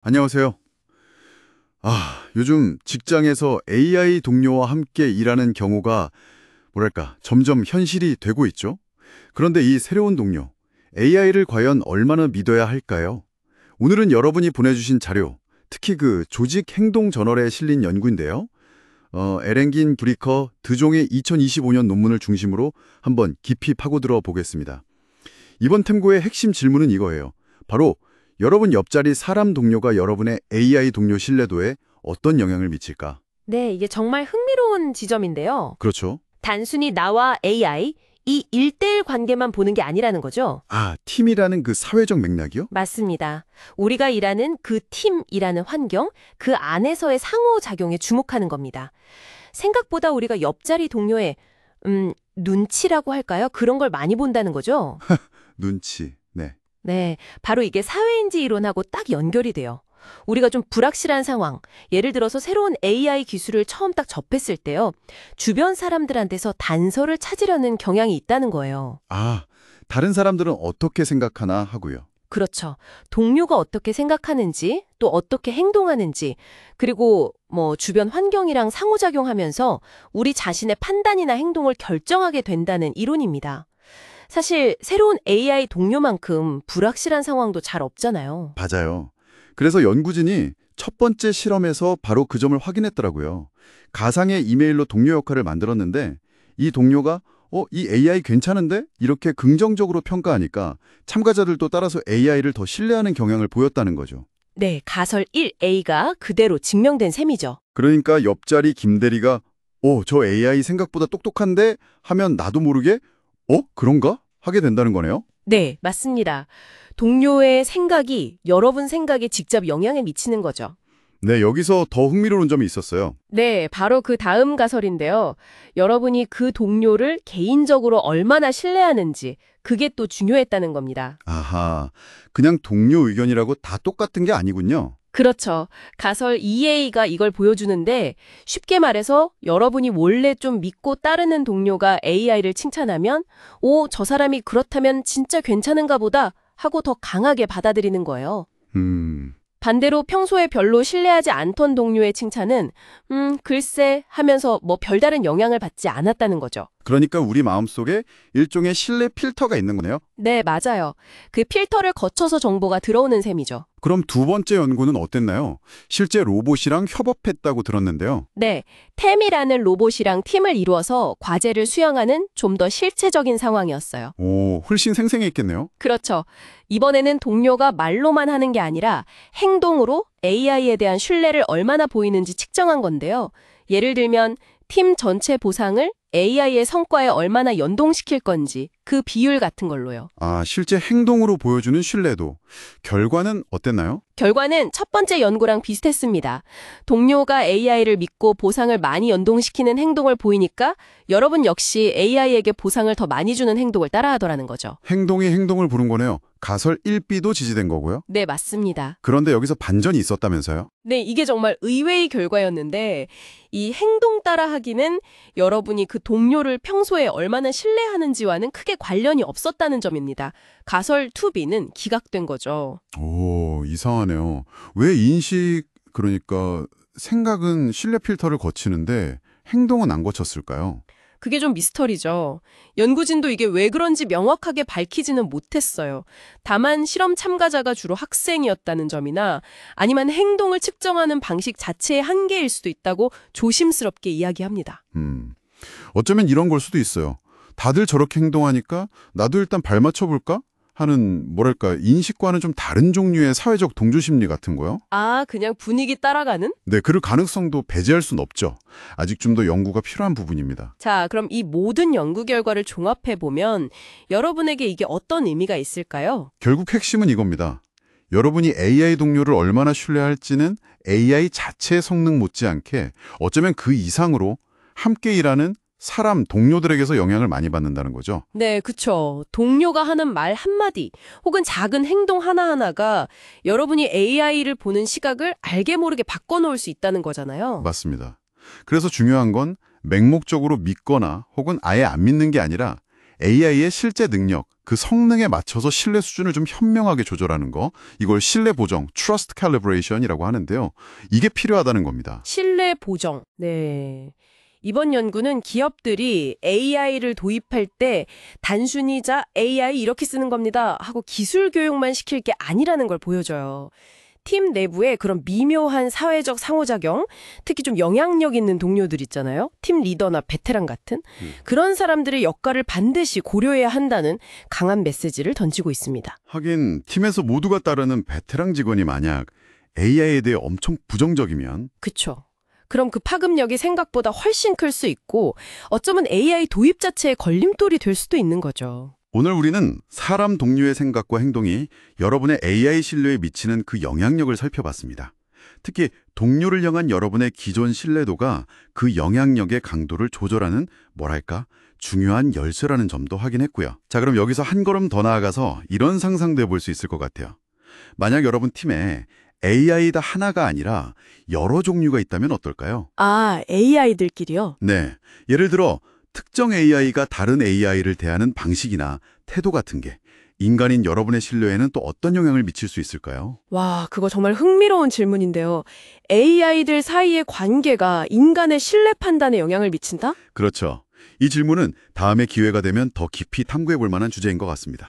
안녕하세요. 요즘 직장에서 AI 동료와 함께 일하는 경우가 점점 현실이 되고 있죠. 그런데 이 새로운 동료, AI를 과연 얼마나 믿어야 할까요? 오늘은 여러분이 보내주신 자료, 특히 그 조직 행동 저널에 실린 연구인데요. 에렌긴 브리커 드종의 2025년 논문을 중심으로 한번 깊이 파고들어 보겠습니다. 이번 탐구의 핵심 질문은 이거예요. 바로 여러분 옆자리 사람 동료가 여러분의 AI 동료 신뢰도에 어떤 영향을 미칠까? 네, 이게 정말 흥미로운 지점인데요. 그렇죠. 단순히 나와 AI, 이 1대1 관계만 보는 게 아니라는 거죠. 팀이라는 그 사회적 맥락이요? 맞습니다. 우리가 일하는 그 팀이라는 환경, 그 안에서의 상호작용에 주목하는 겁니다. 생각보다 우리가 옆자리 동료의 눈치라고 할까요? 그런 걸 많이 본다는 거죠. 눈치. 네. 네, 바로 이게 사회인지 이론하고 딱 연결이 돼요. 우리가 좀 불확실한 상황, 예를 들어서 새로운 AI 기술을 처음 딱 접했을 때요. 주변 사람들한테서 단서를 찾으려는 경향이 있다는 거예요. 다른 사람들은 어떻게 생각하나 하고요. 그렇죠. 동료가 어떻게 생각하는지, 또 어떻게 행동하는지, 그리고 주변 환경이랑 상호작용하면서 우리 자신의 판단이나 행동을 결정하게 된다는 이론입니다. 사실 새로운 AI 동료만큼 불확실한 상황도 잘 없잖아요. 맞아요. 그래서 연구진이 첫 번째 실험에서 바로 그 점을 확인했더라고요. 가상의 이메일로 동료 역할을 만들었는데 이 동료가 이 AI 괜찮은데? 이렇게 긍정적으로 평가하니까 참가자들도 따라서 AI를 더 신뢰하는 경향을 보였다는 거죠. 네, 가설 1A가 그대로 증명된 셈이죠. 그러니까 옆자리 김대리가 저 AI 생각보다 똑똑한데? 하면 나도 모르게 그런가? 하게 된다는 거네요. 네, 맞습니다. 동료의 생각이 여러분 생각에 직접 영향을 미치는 거죠. 네, 여기서 더 흥미로운 점이 있었어요. 네, 바로 그 다음 가설인데요. 여러분이 그 동료를 개인적으로 얼마나 신뢰하는지, 그게 또 중요했다는 겁니다. 아하, 그냥 동료 의견이라고 다 똑같은 게 아니군요. 그렇죠. 가설 2A가 이걸 보여주는데 쉽게 말해서 여러분이 원래 좀 믿고 따르는 동료가 AI를 칭찬하면 저 사람이 그렇다면 진짜 괜찮은가 보다 하고 더 강하게 받아들이는 거예요. 반대로 평소에 별로 신뢰하지 않던 동료의 칭찬은 글쎄 하면서 별다른 영향을 받지 않았다는 거죠. 그러니까 우리 마음속에 일종의 신뢰 필터가 있는 거네요. 네, 맞아요. 그 필터를 거쳐서 정보가 들어오는 셈이죠. 그럼 두 번째 연구는 어땠나요? 실제 로봇이랑 협업했다고 들었는데요. 네, 템이라는 로봇이랑 팀을 이루어서 과제를 수행하는 좀 더 실체적인 상황이었어요. 훨씬 생생했겠네요. 그렇죠. 이번에는 동료가 말로만 하는 게 아니라 행동으로 AI에 대한 신뢰를 얼마나 보이는지 측정한 건데요. 예를 들면 팀 전체 보상을 AI의 성과에 얼마나 연동시킬 건지 그 비율 같은 걸로요. 실제 행동으로 보여주는 신뢰도. 결과는 어땠나요? 결과는 첫 번째 연구랑 비슷했습니다. 동료가 AI를 믿고 보상을 많이 연동시키는 행동을 보이니까 여러분 역시 AI에게 보상을 더 많이 주는 행동을 따라하더라는 거죠. 행동이 행동을 부른 거네요. 가설 1B도 지지된 거고요. 네, 맞습니다. 그런데 여기서 반전이 있었다면서요? 네, 이게 정말 의외의 결과였는데 이 행동 따라하기는 여러분이 그 동료를 평소에 얼마나 신뢰하는지와는 크게 관련이 없었다는 점입니다. 가설 2B는 기각된 거죠. 이상하네요. 왜 그러니까 생각은 신뢰 필터를 거치는데 행동은 안 거쳤을까요? 그게 좀 미스터리죠. 연구진도 이게 왜 그런지 명확하게 밝히지는 못했어요. 다만 실험 참가자가 주로 학생이었다는 점이나 아니면 행동을 측정하는 방식 자체의 한계일 수도 있다고 조심스럽게 이야기합니다. 어쩌면 이런 걸 수도 있어요. 다들 저렇게 행동하니까 나도 일단 발맞춰볼까? 하는 인식과는 좀 다른 종류의 사회적 동조심리 같은 거요? 그냥 분위기 따라가는? 네, 그럴 가능성도 배제할 순 없죠. 아직 좀 더 연구가 필요한 부분입니다. 자, 그럼 이 모든 연구 결과를 종합해보면 여러분에게 이게 어떤 의미가 있을까요? 결국 핵심은 이겁니다. 여러분이 AI 동료를 얼마나 신뢰할지는 AI 자체의 성능 못지않게 어쩌면 그 이상으로 함께 일하는 사람, 동료들에게서 영향을 많이 받는다는 거죠. 네, 그쵸. 동료가 하는 말 한마디 혹은 작은 행동 하나하나가 여러분이 AI를 보는 시각을 알게 모르게 바꿔놓을 수 있다는 거잖아요. 맞습니다. 그래서 중요한 건 맹목적으로 믿거나 혹은 아예 안 믿는 게 아니라 AI의 실제 능력, 그 성능에 맞춰서 신뢰 수준을 좀 현명하게 조절하는 거, 이걸 신뢰 보정, trust calibration이라고 하는데요. 이게 필요하다는 겁니다. 신뢰 보정. 네. 이번 연구는 기업들이 AI를 도입할 때 단순히 자 AI 이렇게 쓰는 겁니다 하고 기술 교육만 시킬 게 아니라는 걸 보여줘요. 팀 내부에 그런 미묘한 사회적 상호작용, 특히 좀 영향력 있는 동료들 있잖아요. 팀 리더나 베테랑 같은 그런 사람들의 역할을 반드시 고려해야 한다는 강한 메시지를 던지고 있습니다. 하긴 팀에서 모두가 따르는 베테랑 직원이 만약 AI에 대해 엄청 부정적이면 그쵸. 그럼 그 파급력이 생각보다 훨씬 클 수 있고 어쩌면 AI 도입 자체의 걸림돌이 될 수도 있는 거죠. 오늘 우리는 사람 동료의 생각과 행동이 여러분의 AI 신뢰에 미치는 그 영향력을 살펴봤습니다. 특히 동료를 향한 여러분의 기존 신뢰도가 그 영향력의 강도를 조절하는 뭐랄까 중요한 열쇠라는 점도 확인했고요. 자, 그럼 여기서 한 걸음 더 나아가서 이런 상상도 해볼 수 있을 것 같아요. 만약 여러분 팀에 AI가 하나가 아니라 여러 종류가 있다면 어떨까요? 아, AI들끼리요? 네, 예를 들어 특정 AI가 다른 AI를 대하는 방식이나 태도 같은 게 인간인 여러분의 신뢰에는 또 어떤 영향을 미칠 수 있을까요? 와, 그거 정말 흥미로운 질문인데요. AI들 사이의 관계가 인간의 신뢰 판단에 영향을 미친다? 그렇죠. 이 질문은 다음에 기회가 되면 더 깊이 탐구해 볼 만한 주제인 것 같습니다.